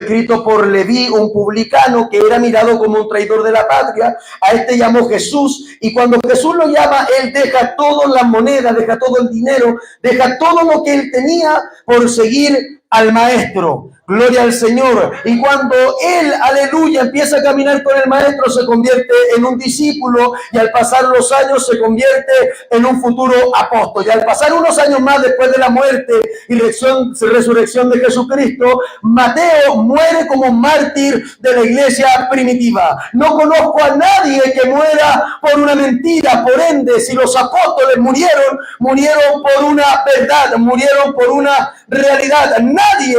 escrito por Leví, un publicano que era mirado como un traidor de la patria. A este llamó Jesús, y cuando Jesús lo llama, él deja todas las monedas, deja todo el dinero, deja todo lo que él tenía por seguir al maestro. Gloria al Señor. Y cuando él, aleluya, empieza a caminar con el maestro, se convierte en un discípulo, y al pasar los años se convierte en un futuro apóstol. Y al pasar unos años más después de la muerte y resurrección de Jesucristo, Mateo muere como mártir de la iglesia primitiva. No conozco a nadie que muera por una mentira. Por ende, si los apóstoles murieron por una verdad, murieron por una realidad. Nadie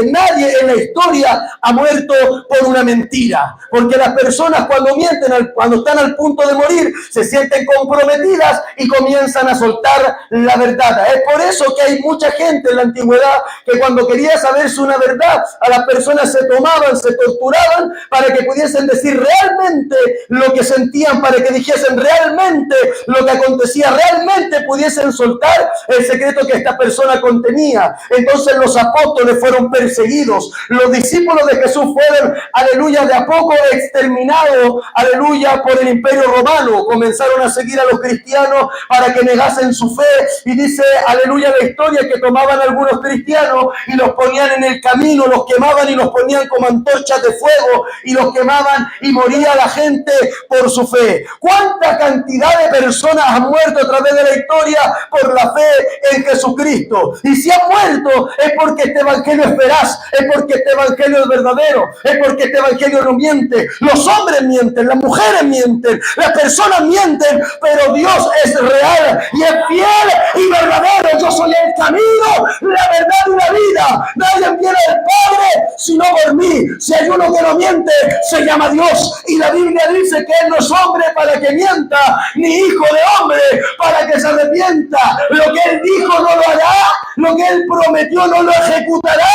en la historia ha muerto por una mentira, porque las personas cuando mienten, cuando están al punto de morir, se sienten comprometidas y comienzan a soltar la verdad. Es por eso que hay mucha gente en la antigüedad que cuando quería saberse una verdad, a las personas se tomaban, se torturaban para que pudiesen decir realmente lo que sentían, para que dijesen realmente lo que acontecía, realmente pudiesen soltar el secreto que esta persona contenía. Entonces los apóstoles fueron perseguidos. Los discípulos de Jesús fueron, aleluya, de a poco exterminados, aleluya, por el imperio romano. Comenzaron a seguir a los cristianos para que negasen su fe. Y dice, aleluya, la historia, que tomaban algunos cristianos y los ponían en el camino, los quemaban y los ponían como antorchas de fuego, y los quemaban y moría la gente por su fe. ¿Cuánta cantidad de personas han muerto a través de la historia por la fe en Jesucristo? Y si han muerto es porque este evangelio es veraz, es porque este evangelio es verdadero, es porque este evangelio no miente. Los hombres mienten, las mujeres mienten, las personas mienten, pero Dios es real y es fiel y verdadero. Yo soy el camino, la verdad y la vida. Nadie viene al Padre sino por mí. Si hay uno que no miente, se llama Dios. Y la Biblia dice que Él no es hombre para que mienta, ni hijo de hombre para que se arrepienta. Lo que Él dijo no lo hará, lo que Él prometió no lo ejecutará.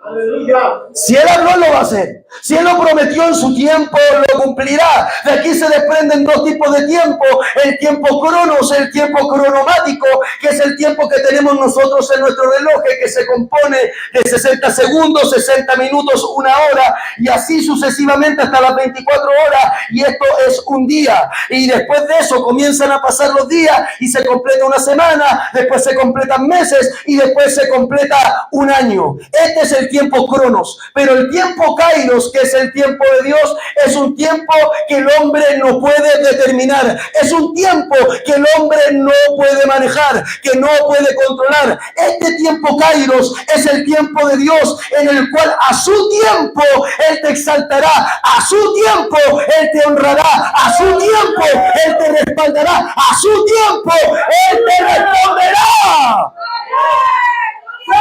Aleluya. Si Él habló, lo va a hacer. Si Él lo prometió en su tiempo, lo cumplirá. De aquí se desprenden dos tipos de tiempo: el tiempo cronos, el tiempo cronomático, que es el tiempo que tenemos nosotros en nuestro reloj, que se compone de 60 segundos, 60 minutos, una hora, y así sucesivamente hasta las 24 horas, y esto es un día. Y después de eso comienzan a pasar los días y se completa una semana, después se completan meses y después se completa un año. Este es el tiempo cronos. Pero el tiempo kairos, que es el tiempo de Dios, es un tiempo que el hombre no puede determinar. Es un tiempo que el hombre no puede manejar, que no puede controlar. Este tiempo kairos es el tiempo de Dios, en el cual a su tiempo Él te exaltará, a su tiempo Él te honrará, a su tiempo Él te respaldará, a su tiempo Él te responderá.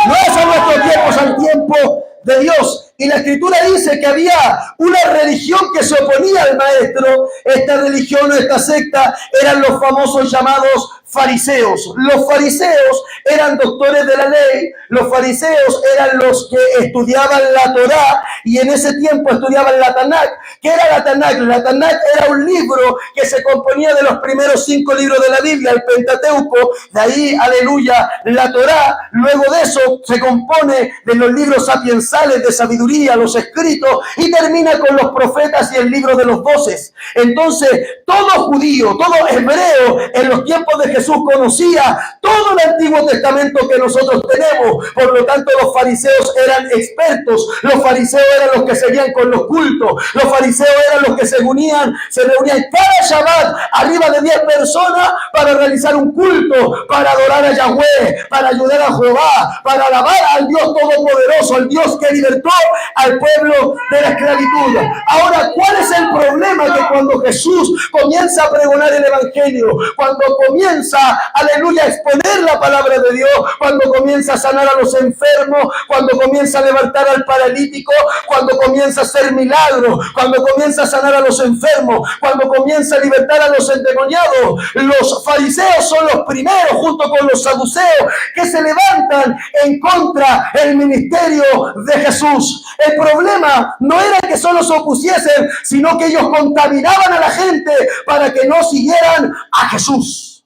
No es a nuestro tiempo, es al tiempo de Dios. Y la Escritura dice que había una religión que se oponía al maestro. Esta religión o esta secta eran los famosos llamados fariseos. Los fariseos eran doctores de la ley. Los fariseos eran los que estudiaban la Torá, y en ese tiempo estudiaban la Tanakh. ¿Qué era la Tanakh? La Tanakh era un libro que se componía de los primeros 5 libros de la Biblia, el Pentateuco. De ahí, aleluya, la Torá. Luego de eso se compone de los libros sapiensales de sabiduría, los escritos, y termina con los profetas y el libro de los 12. Entonces, todo judío, todo hebreo en los tiempos de Jesús conocía todo el Antiguo Testamento que nosotros tenemos. Por lo tanto, los fariseos eran expertos. Los fariseos eran los que seguían con los cultos. Los fariseos eran los que se reunían cada Shabbat, arriba de 10 personas, para realizar un culto, para adorar a Yahweh, para ayudar a Jehová, para alabar al Dios Todopoderoso, al Dios que libertó al pueblo de la esclavitud. Ahora, ¿cuál es el problema? Que cuando Jesús comienza a pregonar el evangelio, cuando comienza, aleluya, a exponer la palabra de Dios, cuando comienza a sanar a los enfermos, cuando comienza a levantar al paralítico, cuando comienza a hacer milagros, cuando comienza a sanar a los enfermos, cuando comienza a libertar a los endemoniados, los fariseos son los primeros, junto con los saduceos, que se levantan en contra del ministerio de Jesús. El problema no era que solo se opusiesen, sino que ellos contaminaban a la gente para que no siguieran a Jesús.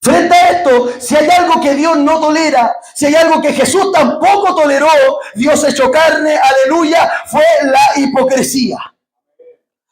Frente a esto, si hay algo que Dios no tolera, si hay algo que Jesús tampoco toleró, Dios hecho carne, aleluya, fue la hipocresía.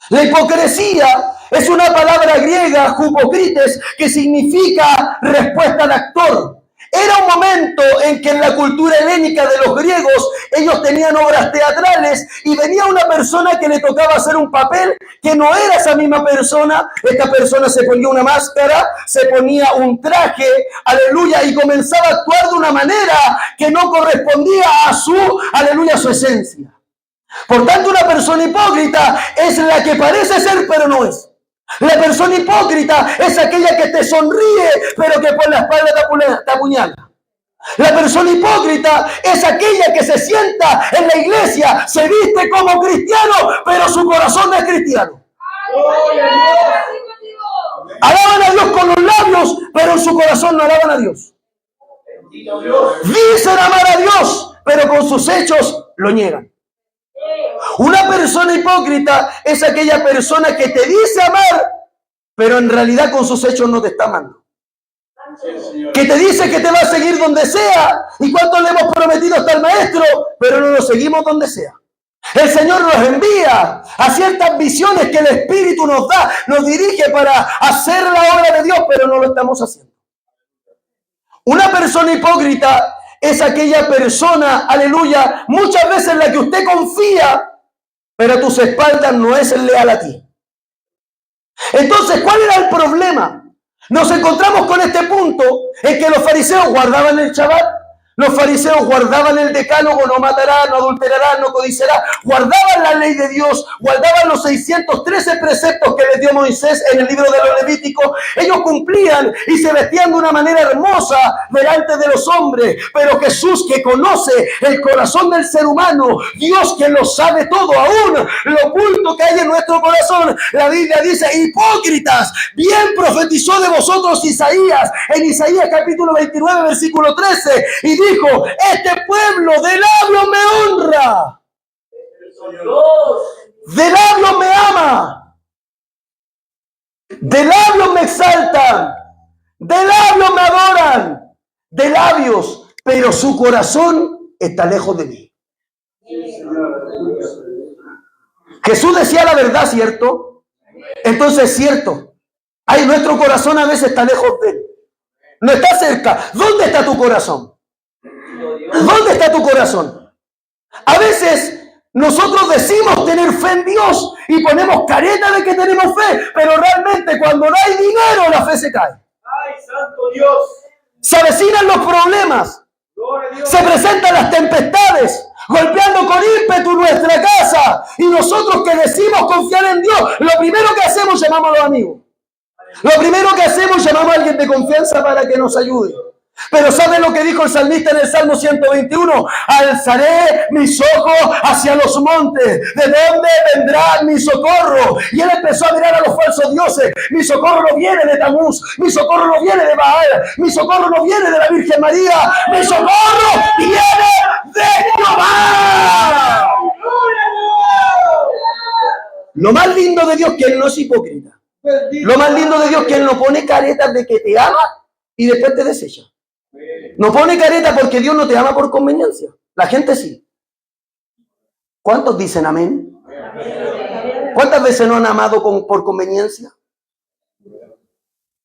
La hipocresía es una palabra griega, hypocrites, que significa respuesta de actor. Era un momento en que en la cultura helénica de los griegos, ellos tenían obras teatrales y venía una persona que le tocaba hacer un papel que no era esa misma persona. Esta persona se ponía una máscara, se ponía un traje, aleluya, y comenzaba a actuar de una manera que no correspondía a su, aleluya, a su esencia. Por tanto, una persona hipócrita es la que parece ser, pero no es. La persona hipócrita es aquella que te sonríe, pero que por la espalda te apuñala. La persona hipócrita es aquella que se sienta en la iglesia, se viste como cristiano, pero su corazón no es cristiano. Alaban a Dios con los labios, pero en su corazón no alaban a Dios. Dicen amar a Dios, pero con sus hechos lo niegan. Una persona hipócrita es aquella persona que te dice amar, pero en realidad con sus hechos no te está amando. Que te dice que te va a seguir donde sea, y cuánto le hemos prometido hasta el maestro, pero no lo seguimos donde sea. El Señor nos envía a ciertas visiones que el Espíritu nos da, nos dirige para hacer la obra de Dios, pero no lo estamos haciendo. Una persona hipócrita es aquella persona, aleluya, muchas veces en la que usted confía, pero a tus espaldas no es leal a ti. Entonces, ¿cuál era el problema? Nos encontramos con este punto en que los fariseos guardaban el Shabbat, los fariseos guardaban el decálogo, no matarás, no adulterarás, no codiciarás, guardaban la ley de Dios, guardaban los 613 preceptos que les dio Moisés en el libro de los Levíticos. Ellos cumplían y se vestían de una manera hermosa delante de los hombres, pero Jesús, que conoce el corazón del ser humano, Dios que lo sabe todo, aún lo oculto que hay en nuestro corazón, la Biblia dice: hipócritas, bien profetizó de vosotros Isaías, en Isaías capítulo 29 versículo 13, y dijo: este pueblo de labios me honra, de labios me ama, de labios me exaltan, de labios me adoran, de labios, pero su corazón está lejos de mí. Jesús decía la verdad, ¿cierto? Entonces es cierto. Ay, nuestro corazón a veces está lejos de él. No está cerca. ¿Dónde está tu corazón? ¿Dónde está tu corazón? A veces nosotros decimos tener fe en Dios y ponemos careta de que tenemos fe, pero realmente cuando no hay dinero la fe se cae. ¡Ay, santo Dios! Se avecinan los problemas, se presentan las tempestades, golpeando con ímpetu nuestra casa, y nosotros que decimos confiar en Dios, lo primero que hacemos, llamamos a los amigos. Lo primero que hacemos, llamamos a alguien de confianza para que nos ayude. Pero ¿sabe lo que dijo el salmista en el Salmo 121? Alzaré mis ojos hacia los montes. ¿De dónde vendrá mi socorro? Y él empezó a mirar a los falsos dioses. Mi socorro no viene de Tamuz. Mi socorro no viene de Baal. Mi socorro no viene de la Virgen María. Mi socorro viene de Jehová. Lo más lindo de Dios es que Él no es hipócrita. Lo más lindo de Dios es que Él no pone caretas de que te ama y después te desecha. No pone careta porque Dios no te ama por conveniencia. La gente sí. ¿Cuántos dicen amén? ¿Cuántas veces no han amado por conveniencia?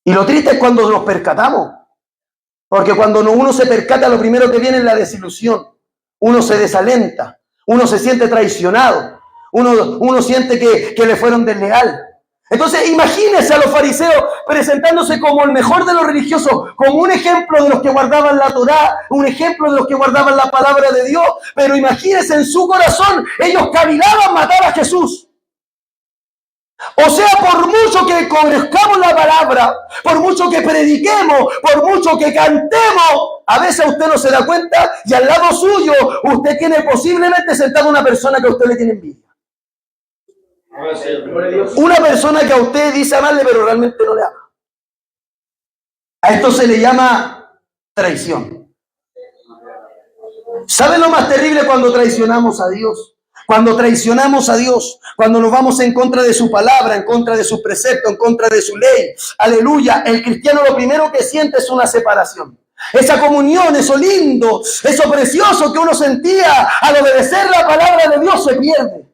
Y lo triste es cuando nos percatamos. Porque cuando uno se percata, lo primero que viene es la desilusión. Uno se desalenta. Uno se siente traicionado. Uno siente que le fueron desleal. Entonces, imagínense a los fariseos presentándose como el mejor de los religiosos, como un ejemplo de los que guardaban la Torá, un ejemplo de los que guardaban la palabra de Dios. Pero imagínense, en su corazón, ellos cavilaban matar a Jesús. O sea, por mucho que conozcamos la palabra, por mucho que prediquemos, por mucho que cantemos, a veces usted no se da cuenta y al lado suyo usted tiene posiblemente sentado una persona que a usted le tiene envidia. Una persona que a usted dice amarle, pero realmente no le ama. A esto se le llama traición. ¿Sabe lo más terrible cuando traicionamos a Dios? Cuando traicionamos a Dios, cuando nos vamos en contra de su palabra, en contra de su precepto, en contra de su ley, aleluya, el cristiano lo primero que siente es una separación. Esa comunión, eso lindo, eso precioso que uno sentía al obedecer la palabra de Dios se pierde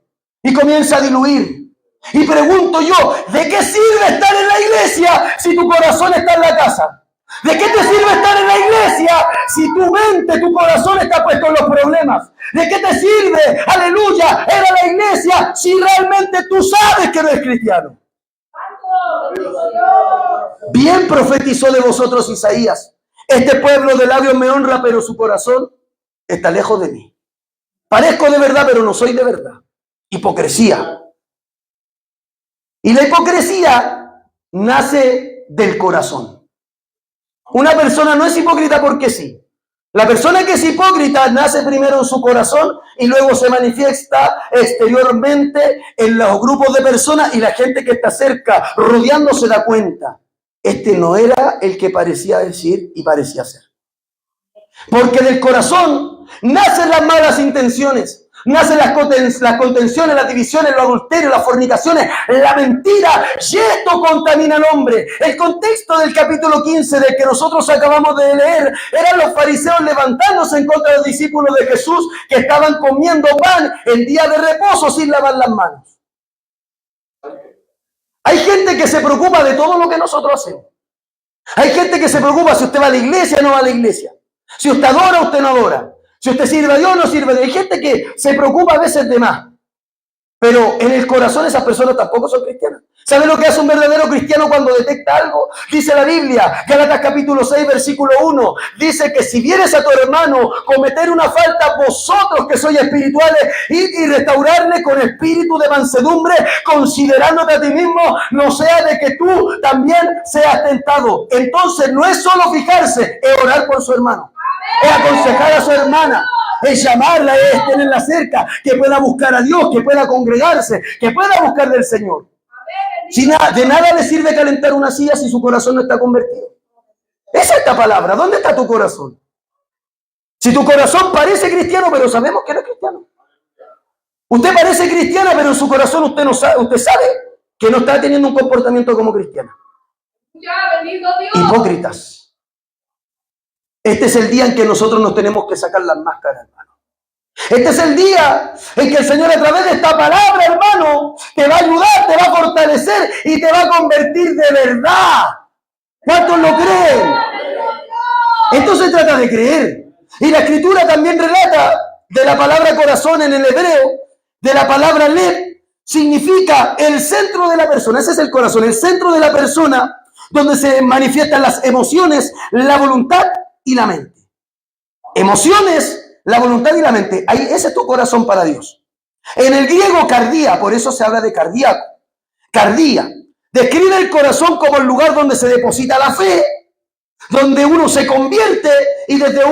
y comienza a diluir. Y pregunto yo, ¿de qué sirve estar en la iglesia si tu corazón está en la casa? ¿De qué te sirve estar en la iglesia si tu mente, tu corazón está puesto en los problemas? ¿De qué te sirve, aleluya, ir a la iglesia si realmente tú sabes que no eres cristiano? Bien profetizó de vosotros Isaías. Este pueblo de labios me honra, pero su corazón está lejos de mí. Parezco de verdad, pero no soy de verdad. Hipocresía. Y la hipocresía nace del corazón. Una persona no es hipócrita porque sí. La persona que es hipócrita nace primero en su corazón y luego se manifiesta exteriormente en los grupos de personas y la gente que está cerca rodeando se da cuenta. Este no era el que parecía decir y parecía ser. Porque del corazón nacen las malas intenciones. Nacen las contenciones, las divisiones, los adulterios, las fornicaciones, la mentira, y esto contamina al hombre. El contexto del capítulo 15 del que nosotros acabamos de leer eran los fariseos levantándose en contra de los discípulos de Jesús que estaban comiendo pan en día de reposo sin lavar las manos. Hay gente que se preocupa de todo lo que nosotros hacemos. Hay gente que se preocupa si usted va a la iglesia o no va a la iglesia. Si usted adora o usted no adora. Si usted sirve a Dios o no sirve a Dios. Hay gente que se preocupa a veces de más. Pero en el corazón esas personas tampoco son cristianas. ¿Sabe lo que hace un verdadero cristiano cuando detecta algo? Dice la Biblia, Gálatas capítulo 6, versículo 1. Dice que si vienes a tu hermano cometer una falta, vosotros que sois espirituales, id y restaurarle con espíritu de mansedumbre, considerándote a ti mismo, no sea de que tú también seas tentado. Entonces no es solo fijarse, es orar por su hermano. Es aconsejar a su hermana, es llamarla, es tenerla cerca, que pueda buscar a Dios, que pueda congregarse, que pueda buscar del Señor. Si de nada le sirve calentar una silla si su corazón no está convertido. Esa es esta palabra. ¿Dónde está tu corazón? Si tu corazón parece cristiano, pero sabemos que no es cristiano. Usted parece cristiana, pero en su corazón usted no sabe, usted sabe que no está teniendo un comportamiento como cristiana. Hipócritas. Este es el día en que nosotros nos tenemos que sacar las máscaras, hermano. Este es el día en que el Señor a través de esta palabra, hermano, te va a ayudar, te va a fortalecer y te va a convertir de verdad. ¿Cuántos lo creen? Esto se trata de creer. Y la Escritura también relata de la palabra corazón en el hebreo, de la palabra lev, significa el centro de la persona. Ese es el corazón, el centro de la persona donde se manifiestan las emociones, la voluntad y la mente. Emociones, la voluntad y la mente. Ahí, ese es tu corazón para Dios. En el griego, cardía, por eso se habla de cardíaco. Cardía describe el corazón como el lugar donde se deposita la fe, donde uno se convierte y desde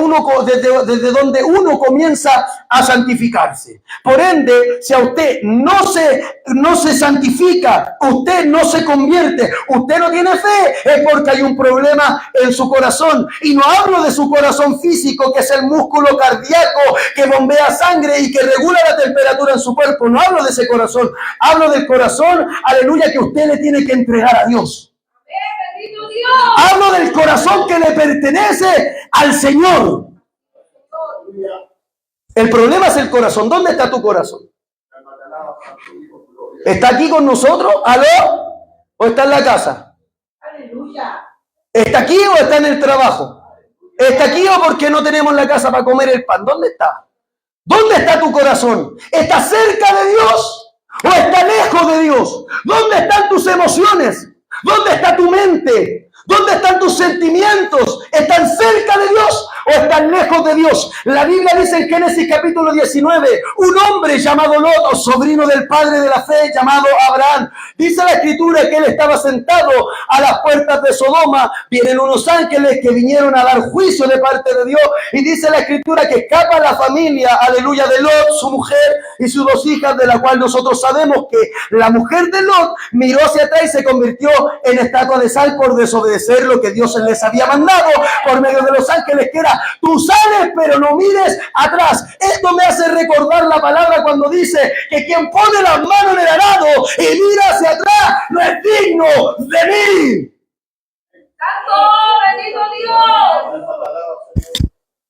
donde uno comienza a santificarse. Por ende, si a usted no se santifica, usted no se convierte, usted no tiene fe, es porque hay un problema en su corazón. Y no hablo de su corazón físico, que es el músculo cardíaco que bombea sangre y que regula la temperatura en su cuerpo. No hablo de ese corazón. Hablo del corazón, aleluya, que usted le tiene que entregar a Dios. Hablo del corazón que le pertenece al Señor. El problema es el corazón. ¿Dónde está tu corazón? ¿Está aquí con nosotros? ¿Aló? ¿O está en la casa? ¿Está aquí o está en el trabajo? ¿Está aquí o porque no tenemos la casa para comer el pan? ¿Dónde está? ¿Dónde está tu corazón? ¿Está cerca de Dios o está lejos de Dios? ¿Dónde están tus emociones? ¿Dónde está tu mente? ¿Dónde están tus sentimientos? ¿Están cerca de Dios o están lejos de Dios? La Biblia dice en Génesis capítulo 19, un hombre llamado Lot, sobrino del padre de la fe, llamado Abraham. Dice la Escritura que él estaba sentado a las puertas de Sodoma. Vienen unos ángeles que vinieron a dar juicio de parte de Dios. Y dice la Escritura que escapa la familia, aleluya, de Lot, su mujer, y sus 2 hijas, de la cual nosotros sabemos que la mujer de Lot miró hacia atrás y se convirtió en estatua de sal por desobedecer lo que Dios les había mandado por medio de los ángeles, que era: tú sales pero no mires atrás. Esto me hace recordar la palabra cuando dice que quien pone las manos en el arado y mira hacia atrás no es digno de mí. ¡Santo! ¡Bendito Dios!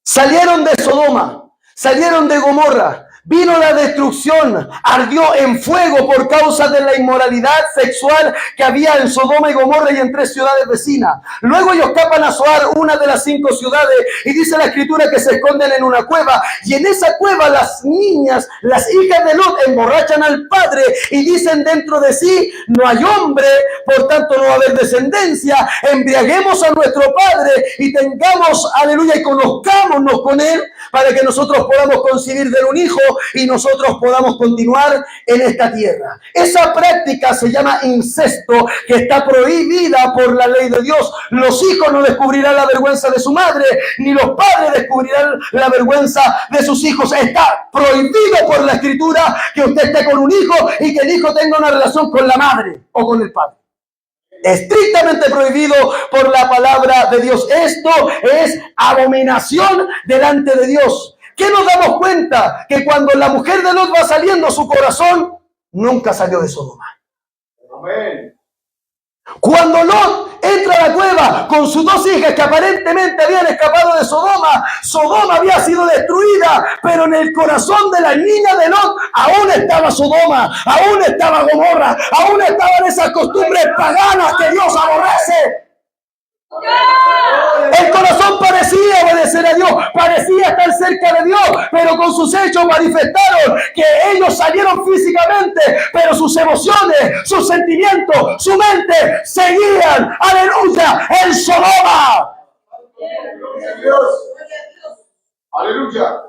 Salieron de Sodoma, salieron de Gomorra, vino la destrucción, ardió en fuego por causa de la inmoralidad sexual que había en Sodoma y Gomorra y en 3 ciudades vecinas. Luego ellos escapan a Zoar, una de las 5 ciudades, y dice la escritura que se esconden en una cueva, y en esa cueva las niñas, las hijas de Lot, emborrachan al padre y dicen dentro de sí: no hay hombre, por tanto no va a haber descendencia, embriaguemos a nuestro padre y tengamos, aleluya, y conozcámonos con él, para que nosotros podamos concebir de él un hijo y nosotros podamos continuar en esta tierra. Esa práctica se llama incesto, que está prohibida por la ley de Dios. Los hijos no descubrirán la vergüenza de su madre, ni los padres descubrirán la vergüenza de sus hijos. Está prohibido por la escritura que usted esté con un hijo y que el hijo tenga una relación con la madre o con el padre. Estrictamente prohibido por la palabra de Dios. Esto es abominación delante de Dios. ¿Qué nos damos cuenta? Que cuando la mujer de Lot va saliendo, su corazón nunca salió de Sodoma. Amén. Cuando Lot entra a la cueva con sus 2 hijas que aparentemente habían escapado de Sodoma, Sodoma había sido destruida, pero en el corazón de la niña de Lot aún estaba Sodoma, aún estaba Gomorra, aún estaban esas costumbres paganas que Dios aborrece. El corazón parecía obedecer a Dios, parecía estar cerca de Dios, pero con sus hechos manifestaron que ellos salieron físicamente, pero sus emociones, sus sentimientos, su mente seguían, aleluya, en Sodoma. Aleluya.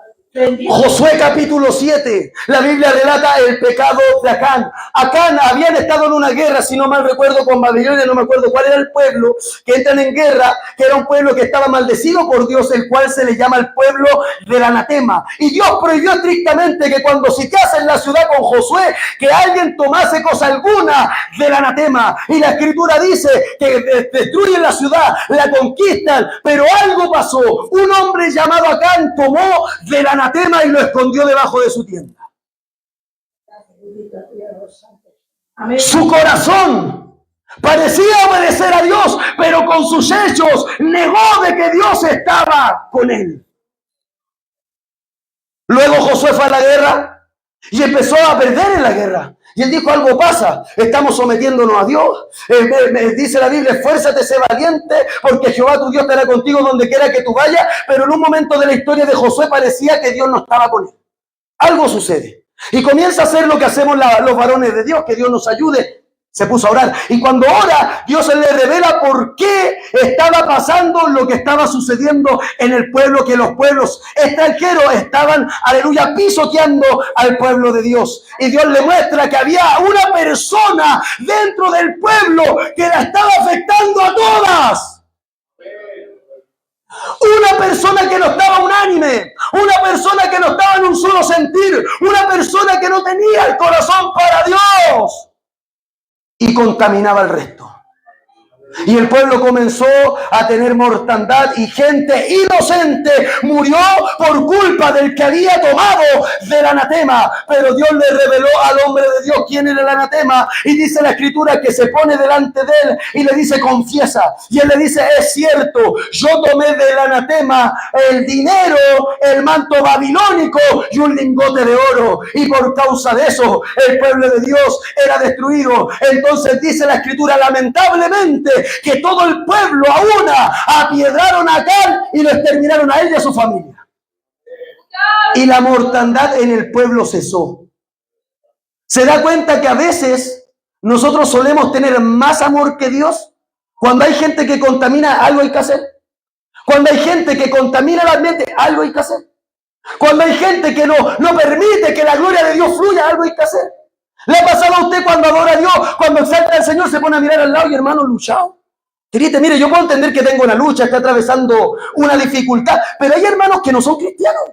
Josué capítulo 7, la Biblia relata el pecado de Acán. Acán habían estado en una guerra, si no mal recuerdo, con Babilonia, no me acuerdo cuál era el pueblo, que entran en guerra, que era un pueblo que estaba maldecido por Dios, el cual se le llama el pueblo del anatema. Y Dios prohibió estrictamente que cuando sitiasen en la ciudad con Josué, que alguien tomase cosa alguna del anatema. Y la escritura dice que destruyen la ciudad, la conquistan, pero algo pasó. Un hombre llamado Acán tomó del anatema y lo escondió debajo de su tienda. Su corazón parecía obedecer a Dios, pero con sus hechos negó de que Dios estaba con él. Luego Josué fue a la guerra y empezó a perder en la guerra. Y él dijo: algo pasa, estamos sometiéndonos a Dios. Dice la Biblia: esfuérzate, sé valiente, porque Jehová tu Dios estará contigo donde quiera que tú vayas. Pero en un momento de la historia de Josué parecía que Dios no estaba con él. Algo sucede. Y comienza a hacer lo que hacemos los varones de Dios, que Dios nos ayude. Se puso a orar. Y cuando ora, Dios le revela por qué estaba pasando lo que estaba sucediendo en el pueblo, que los pueblos extranjeros estaban, aleluya, pisoteando al pueblo de Dios. Y Dios le muestra que había una persona dentro del pueblo que la estaba afectando a todas. Una persona que no estaba unánime, una persona que no estaba en un solo sentir, una persona que no tenía el corazón para Dios. Y contaminaba al resto. Y el pueblo comenzó a tener mortandad y gente inocente murió por culpa del que había tomado del anatema. Pero Dios le reveló al hombre de Dios quién era el anatema, y dice la escritura que se pone delante de él y le dice: confiesa. Y él le dice: es cierto, yo tomé del anatema el dinero, el manto babilónico y un lingote de oro, y por causa de eso el pueblo de Dios era destruido. Entonces dice la escritura, lamentablemente, que todo el pueblo a una apiedraron a Acán y lo exterminaron a él y a su familia. Y la mortandad en el pueblo cesó. ¿Se da cuenta que a veces nosotros solemos tener más amor que Dios? Cuando hay gente que contamina, algo hay que hacer. Cuando hay gente que contamina el ambiente, algo hay que hacer. Cuando hay gente que no permite que la gloria de Dios fluya, algo hay que hacer. ¿Le ha pasado a usted cuando adora a Dios, cuando exalta al Señor, se pone a mirar al lado y hermano, luchado? Triste, mire, yo puedo entender que tengo una lucha, está atravesando una dificultad, pero hay hermanos que no son cristianos.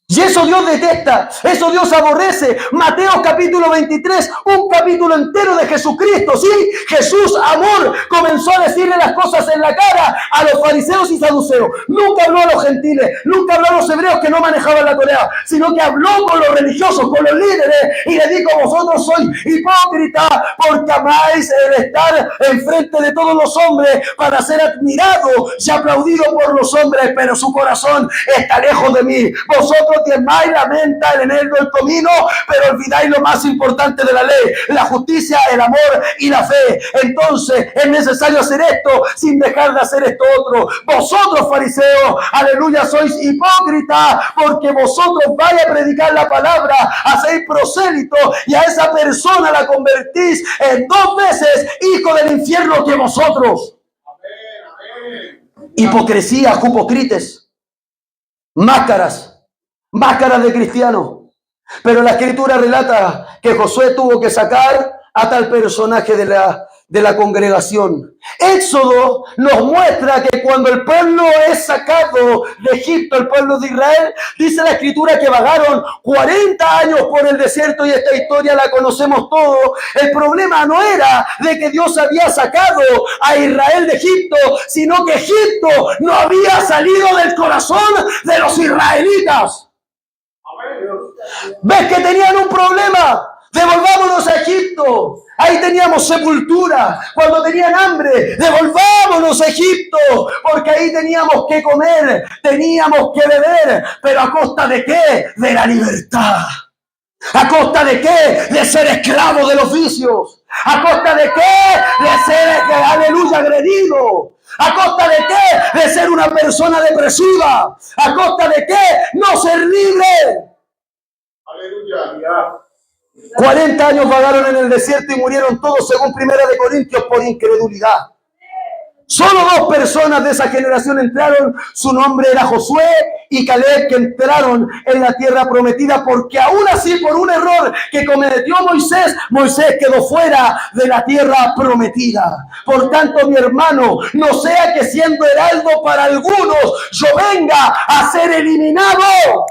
Y Y eso Dios detesta, eso Dios aborrece. Mateo capítulo 23, un capítulo entero de Jesucristo. Sí, Jesús, amor, comenzó a decirle las cosas en la cara a los fariseos y saduceos. Nunca habló a los gentiles, nunca habló a los hebreos que no manejaban la Torá, sino que habló con los religiosos, con los líderes, y le dijo: vosotros sois hipócritas, porque amáis el estar enfrente de todos los hombres para ser admirado y aplaudido por los hombres, pero su corazón está lejos de mí. Vosotros diezmáis la menta, el eneldo, el comino, pero olvidáis lo más importante de la ley: la justicia, el amor y la fe. Entonces es necesario hacer esto sin dejar de hacer esto otro. Vosotros, fariseos, aleluya, sois hipócritas, porque vosotros vais a predicar la palabra, hacéis prosélito, y a esa persona la convertís en 2 veces hijo del infierno que vosotros. Hipocresía, hipócritas, máscaras de cristiano. Pero la escritura relata que Josué tuvo que sacar a tal personaje de la congregación. Éxodo nos muestra que cuando el pueblo es sacado de Egipto, el pueblo de Israel, dice la escritura que vagaron 40 años por el desierto, y esta historia la conocemos todos. El problema no era de que Dios había sacado a Israel de Egipto, sino que Egipto no había salido del corazón de los israelitas. ¿Ves que tenían un problema? Devolvámonos a Egipto. Ahí teníamos sepultura. Cuando tenían hambre, devolvámonos a Egipto, porque ahí teníamos que comer, teníamos que beber. ¿Pero a costa de qué? De la libertad. ¿A costa de qué? De ser esclavo de los vicios. ¿A costa de qué? De ser, aleluya, agredido. ¿A costa de qué? De ser una persona depresiva. ¿A costa de qué? No ser libre. Aleluya. 40 años vagaron en el desierto y murieron todos, según 1 Corintios, por incredulidad. Solo 2 personas de esa generación entraron. Su nombre era Josué y Caleb, que entraron en la tierra prometida, porque aún así, por un error que cometió Moisés quedó fuera de la tierra prometida. Por tanto, mi hermano, no sea que siendo heraldo para algunos, yo venga a ser eliminado.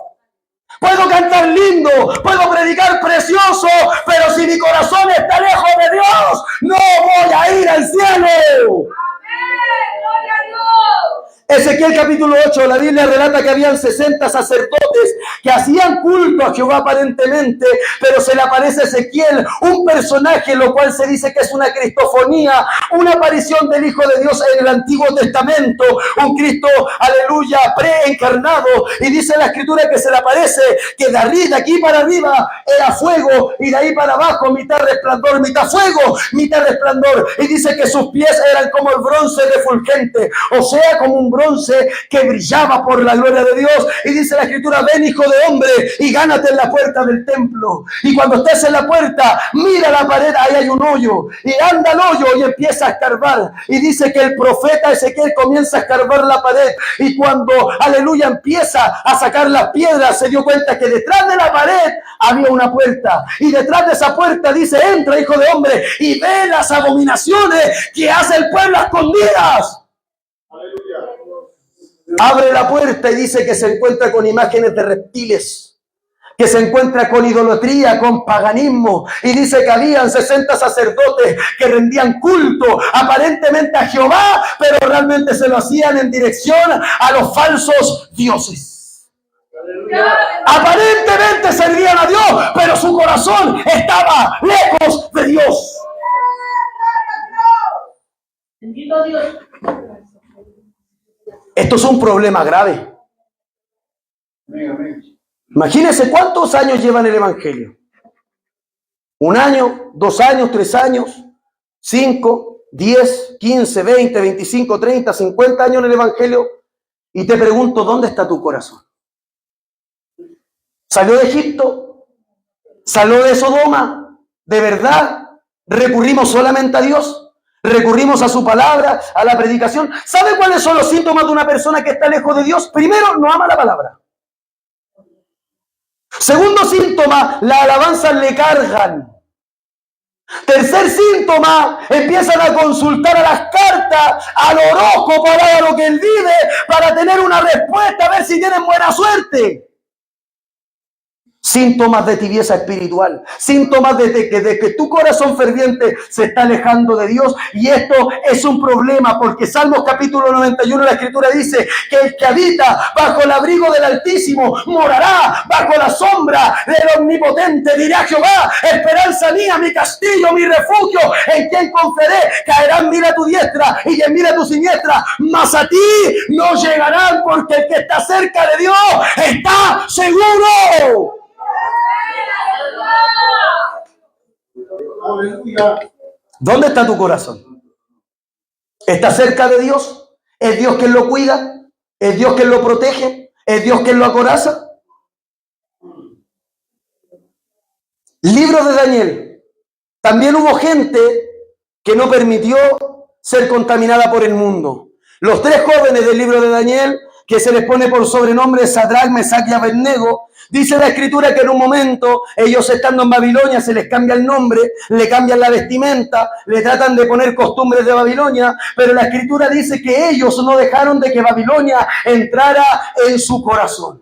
Puedo cantar lindo, puedo predicar precioso, pero si mi corazón está lejos de Dios, no voy a ir al cielo. ¡Gloria a Dios! Ezequiel capítulo 8, la Biblia relata que habían 60 sacerdotes que hacían culto a Jehová aparentemente, pero se le aparece a Ezequiel un personaje, lo cual se dice que es una cristofonía, una aparición del Hijo de Dios en el Antiguo Testamento, un Cristo, aleluya, preencarnado, y dice la Escritura que se le aparece que de aquí para arriba era fuego, y de ahí para abajo mitad resplandor, mitad fuego, mitad resplandor, y dice que sus pies eran como el bronce refulgente, o sea, como un bronce que brillaba por la gloria de Dios. Y dice la Escritura: ven, hijo de hombre, y gánate en la puerta del templo, y cuando estés en la puerta, mira la pared, ahí hay un hoyo, y anda al hoyo y empieza a escarbar. Y dice que el profeta Ezequiel comienza a escarbar la pared, y cuando, aleluya, empieza a sacar las piedras, se dio cuenta que detrás de la pared había una puerta, y detrás de esa puerta dice: entra, hijo de hombre, y ve las abominaciones que hace el pueblo a escondidas. Abre la puerta y dice que se encuentra con imágenes de reptiles, que se encuentra con idolatría, con paganismo, y dice que habían 60 sacerdotes que rendían culto aparentemente a Jehová, pero realmente se lo hacían en dirección a los falsos dioses. Aparentemente servían a Dios, pero su corazón estaba lejos de Dios. Bendito Dios. Esto es un problema grave. Imagínense cuántos años llevan el Evangelio. 1 año, 2 años, 3 años, 5, 10, 15, 20, 25, 30, 50 años en el Evangelio. Y te pregunto, ¿dónde está tu corazón? ¿Salió de Egipto? ¿Salió de Sodoma? ¿De verdad recurrimos solamente a Dios? ¿Recurrimos a su palabra, a la predicación? ¿Sabe cuáles son los síntomas de una persona que está lejos de Dios? Primero, no ama la palabra. Segundo síntoma, las alabanzas le cargan. Tercer síntoma, empiezan a consultar a las cartas, al horóscopo, para lo que él vive, para tener una respuesta, a ver si tienen buena suerte. Síntomas de tibieza espiritual, síntomas de que tu corazón ferviente se está alejando de Dios, y esto es un problema porque Salmos capítulo 91 la Escritura dice que el que habita bajo el abrigo del Altísimo morará bajo la sombra del Omnipotente. Dirá Jehová, esperanza mía, mi castillo, mi refugio, en quien confiaré. Caerán mil a tu diestra y 10.000 a tu siniestra, mas a ti no llegarán, porque el que está cerca de Dios está seguro. ¿Dónde está tu corazón? ¿Está cerca de Dios? ¿Es Dios quien lo cuida? ¿Es Dios quien lo protege? ¿Es Dios quien lo acoraza? Libro de Daniel. También hubo gente que no permitió ser contaminada por el mundo. Los 3 jóvenes del libro de Daniel, que se les pone por sobrenombre Sadrach, Mesach y Abednego, dice la Escritura que en un momento, ellos estando en Babilonia, se les cambia el nombre, le cambian la vestimenta, le tratan de poner costumbres de Babilonia, pero la Escritura dice que ellos no dejaron de que Babilonia entrara en su corazón.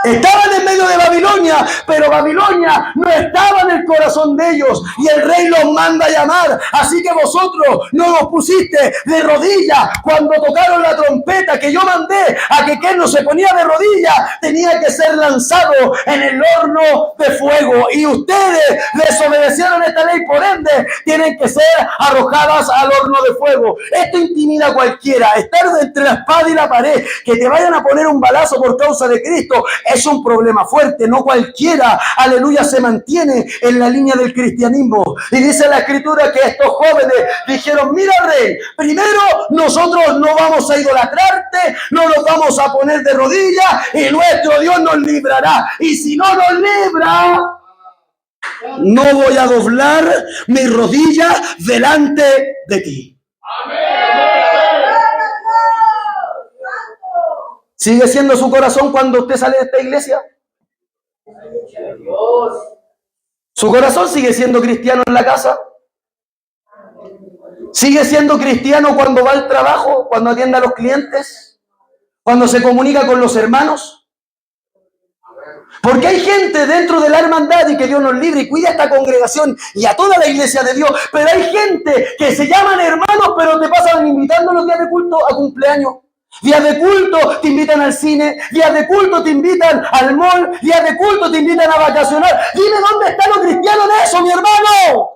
Estaban en medio de Babilonia, pero Babilonia no estaba en el corazón de ellos, y el rey los manda a llamar. Así que vosotros no los pusiste de rodillas cuando tocaron la trompeta que yo mandé a que quien no se ponía de rodillas tenía que ser lanzado en el horno de fuego, y ustedes desobedecieron esta ley, por ende tienen que ser arrojadas al horno de fuego. Esto intimida a cualquiera. Estar entre la espada y la pared, que te vayan a poner un balazo por causa de Cristo, es un problema fuerte. No cualquiera, aleluya, se mantiene en la línea del cristianismo. Y dice la Escritura que estos jóvenes dijeron: mira, rey, primero nosotros no vamos a idolatrarte, no nos vamos a poner de rodillas, y nuestro Dios nos librará. Y si no nos libra, no voy a doblar mis rodillas delante de ti. ¿Sigue siendo su corazón cuando usted sale de esta iglesia? ¿Su corazón sigue siendo cristiano en la casa? ¿Sigue siendo cristiano cuando va al trabajo, cuando atiende a los clientes, cuando se comunica con los hermanos? Porque hay gente dentro de la hermandad, y que Dios nos libre y cuide a esta congregación y a toda la iglesia de Dios, pero hay gente que se llaman hermanos, pero te pasan invitando los días de culto a cumpleaños. Días de culto te invitan al cine, días de culto te invitan al mall, días de culto te invitan a vacacionar. Dime, ¿dónde está lo cristiano en eso, mi hermano?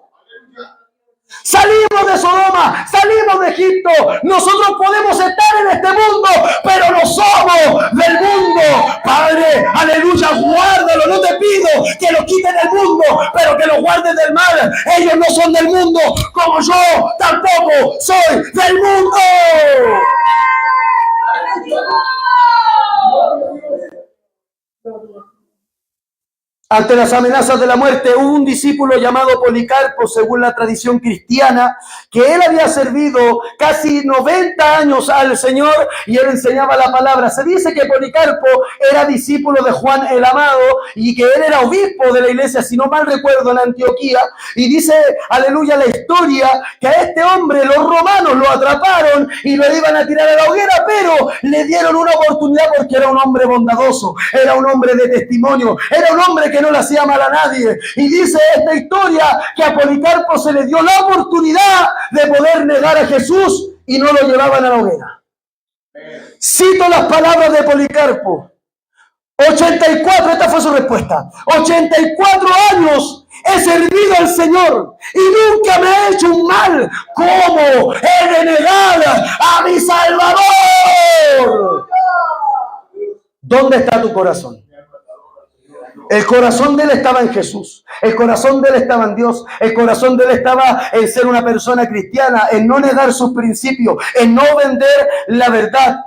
Salimos de Sodoma, salimos de Egipto. Nosotros podemos estar en este mundo, pero no somos del mundo. Padre, aleluya, guárdalo. No te pido que lo quiten del mundo, pero que lo guardes del mal. Ellos no son del mundo, como yo tampoco soy del mundo. Ante las amenazas de la muerte, hubo un discípulo llamado Policarpo, según la tradición cristiana, que él había servido casi 90 años al Señor, y él enseñaba la palabra. Se dice que Policarpo era discípulo de Juan el Amado, y que él era obispo de la iglesia, si no mal recuerdo, en Antioquía. Y dice, aleluya, la historia, que a este hombre los romanos lo atraparon y lo iban a tirar a la hoguera, pero le dieron una oportunidad porque era un hombre bondadoso, era un hombre de testimonio, era un hombre que no le hacía mal a nadie. Y dice esta historia que a Policarpo se le dio la oportunidad de poder negar a Jesús y no lo llevaban a la hoguera. Cito las palabras de Policarpo. 84, esta fue su respuesta. 84 años he servido al Señor y nunca me he hecho un mal. ¿Cómo he de negar a mi Salvador? ¿Dónde está tu corazón? El corazón de él estaba en Jesús. El corazón de él estaba en Dios. El corazón de él estaba en ser una persona cristiana, en no negar sus principios, en no vender la verdad.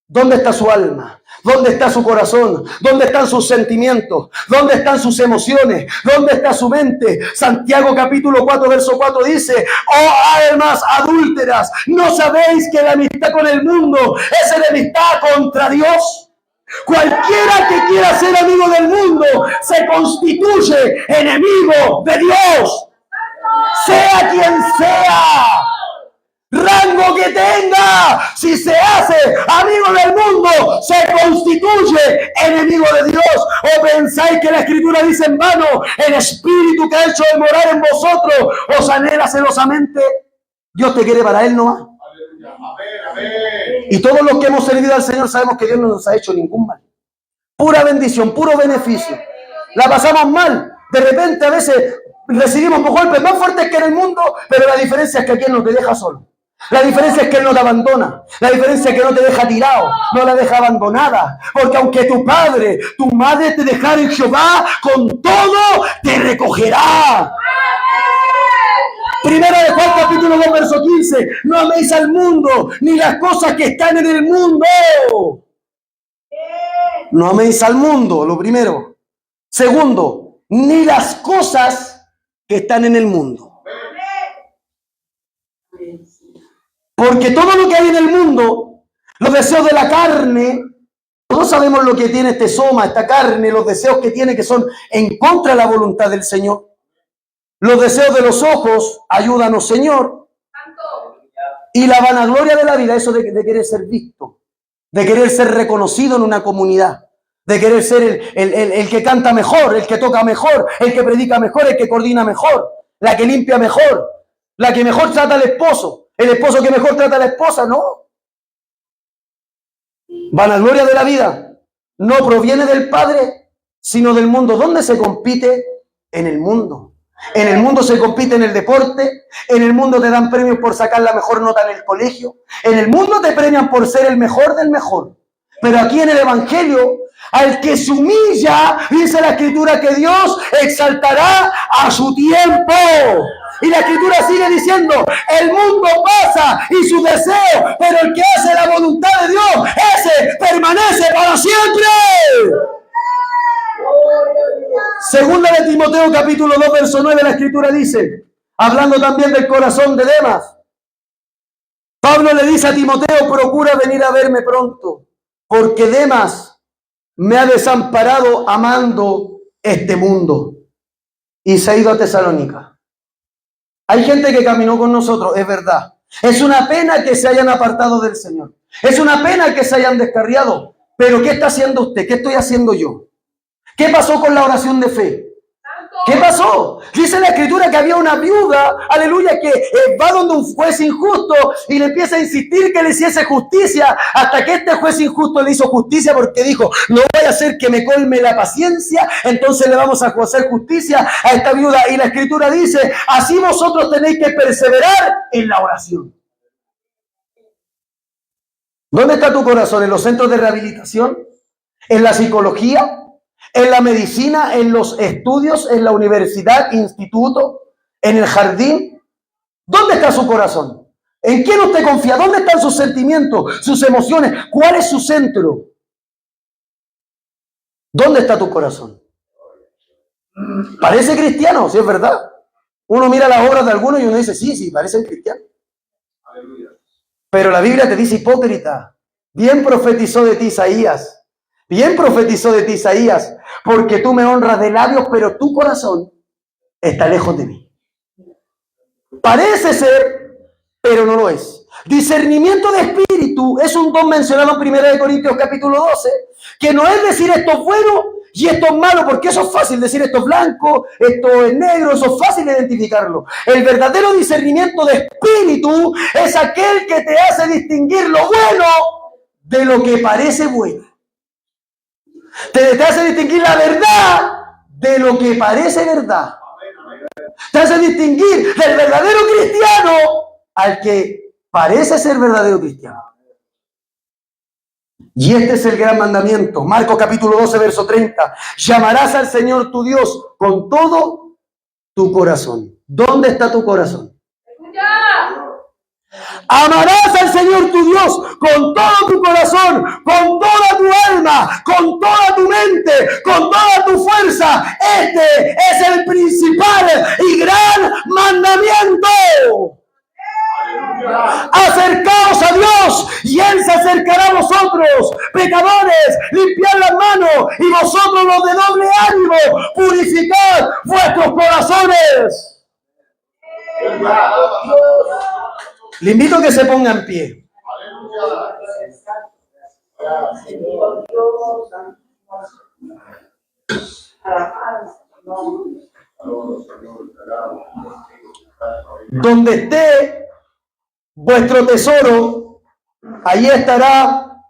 ¿Dónde está su alma? ¿Dónde está su corazón? ¿Dónde están sus sentimientos? ¿Dónde están sus emociones? ¿Dónde está su mente? Santiago capítulo 4, verso 4 dice: oh almas adúlteras, ¿no sabéis que la amistad con el mundo es enemistad contra Dios? Cualquiera que quiera ser amigo del mundo se constituye enemigo de Dios, sea quien sea. rango que tenga, si se hace amigo del mundo, se constituye enemigo de Dios. ¿O pensáis que la Escritura dice en vano, el Espíritu que ha hecho de morar en vosotros os anhela celosamente? Dios te quiere para Él nomás. Aleluya. Amén, amén. Y todos los que hemos servido al Señor sabemos que Dios no nos ha hecho ningún mal. Pura bendición, puro beneficio. La pasamos mal. De repente a veces recibimos golpes más fuertes que en el mundo, pero la diferencia es que aquí Él no te deja solo. La diferencia es que Él no te abandona. La diferencia es que no te deja tirado, no la deja abandonada. Porque aunque tu padre, tu madre te dejaren, Jehová con todo te recogerá. Primera de Juan capítulo 2 verso 15. No améis al mundo ni las cosas que están en el mundo. No améis al mundo, lo primero. Segundo, ni las cosas que están en el mundo. Porque todo lo que hay en el mundo, los deseos de la carne, todos sabemos lo que tiene este soma, esta carne, los deseos que tiene que son en contra de la voluntad del Señor. Los deseos de los ojos, ayúdanos Señor. Y la vanagloria de la vida, eso de querer ser visto, de querer ser reconocido en una comunidad, de querer ser el que canta mejor, el que toca mejor, el que predica mejor, el que coordina mejor, la que limpia mejor, la que mejor trata al esposo, el esposo que mejor trata a la esposa, no. Vanagloria de la vida no proviene del Padre, sino del mundo. ¿Dónde se compite? En el mundo. En el mundo se compite en el deporte, en el mundo te dan premios por sacar la mejor nota en el colegio, en el mundo te premian por ser el mejor del mejor. Pero aquí en el Evangelio, al que se humilla, dice la Escritura que Dios exaltará a su tiempo. Y la Escritura sigue diciendo, el mundo pasa y su deseo, pero el que hace la voluntad de Dios, ese permanece para siempre. Segunda de Timoteo capítulo 2 verso 9, la Escritura dice, hablando también del corazón de Demas, Pablo le dice a Timoteo, procura venir a verme pronto, porque Demas me ha desamparado amando este mundo y se ha ido a Tesalónica. Hay gente que caminó con nosotros, es verdad. Es una pena que se hayan apartado del Señor. Es una pena que se hayan descarriado. Pero ¿qué está haciendo usted? ¿Qué estoy haciendo yo? ¿Qué pasó con la oración de fe? ¿Qué pasó? Dice la Escritura que había una viuda, aleluya, que va donde un juez injusto y le empieza a insistir que le hiciese justicia, hasta que este juez injusto le hizo justicia porque dijo, no voy a hacer que me colme la paciencia, entonces le vamos a hacer justicia a esta viuda. Y la Escritura dice, así vosotros tenéis que perseverar en la oración. ¿Dónde está tu corazón? ¿En los centros de rehabilitación? ¿En la psicología? ¿En la medicina? ¿En los estudios? ¿En la universidad? ¿Instituto? ¿En el jardín? ¿Dónde está su corazón? ¿En quién usted confía? ¿Dónde están sus sentimientos, sus emociones? ¿Cuál es su centro? ¿Dónde está tu corazón? Parece cristiano, sí es verdad. Uno mira las obras de algunos y uno dice, sí, parecen cristianos. Aleluya. Pero la Biblia te dice hipócrita. Bien profetizó de ti Isaías. Bien profetizó de ti Isaías, porque tú me honras de labios, pero tu corazón está lejos de mí. Parece ser, pero no lo es. Discernimiento de espíritu es un don mencionado en 1 Corintios capítulo 12, que no es decir esto es bueno y esto es malo, porque eso es fácil decir esto es blanco, esto es negro, eso es fácil identificarlo. El verdadero discernimiento de espíritu es aquel que te hace distinguir lo bueno de lo que parece bueno. Te hace distinguir la verdad de lo que parece verdad. Te hace distinguir del verdadero cristiano al que parece ser verdadero cristiano. Y este es el gran mandamiento. Marcos capítulo 12, verso 30. Llamarás al Señor tu Dios con todo tu corazón. ¿Dónde está tu corazón? Amarás al Señor tu Dios con todo tu corazón, con toda tu alma, con toda tu mente, con toda tu fuerza. Este es el principal y gran mandamiento. Acercaos a Dios y Él se acercará a vosotros, pecadores, limpiad las manos y vosotros los de doble ánimo, purificad vuestros corazones. Le invito a que se ponga en pie. Aleluya. Donde esté vuestro tesoro, ahí estará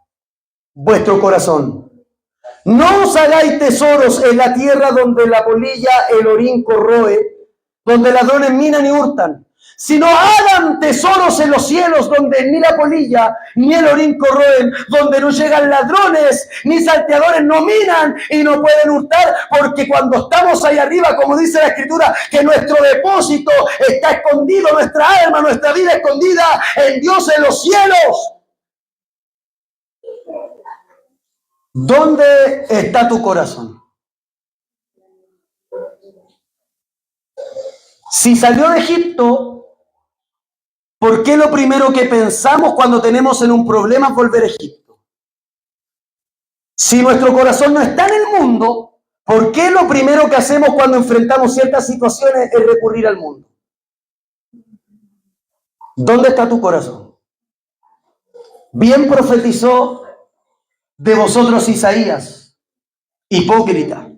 vuestro corazón. No os hagáis tesoros en la tierra donde la polilla, el orín corroe, donde ladrones minan y hurtan, sino hagan tesoros en los cielos donde ni la polilla ni el orín corroen, donde no llegan ladrones ni salteadores no minan y no pueden hurtar, porque cuando estamos ahí arriba, como dice la Escritura, que nuestro depósito está escondido, nuestra alma, nuestra vida escondida en Dios en los cielos. ¿Dónde está tu corazón? Si salió de Egipto, ¿por qué lo primero que pensamos cuando tenemos en un problema es volver a Egipto? Si nuestro corazón no está en el mundo, ¿por qué lo primero que hacemos cuando enfrentamos ciertas situaciones es recurrir al mundo? ¿Dónde está tu corazón? Bien profetizó de vosotros Isaías, hipócrita.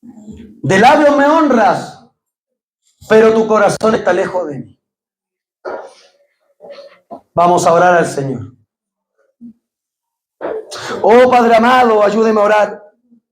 De labios me honras, pero tu corazón está lejos de mí. Vamos a orar al Señor. Oh Padre amado, ayúdeme a orar.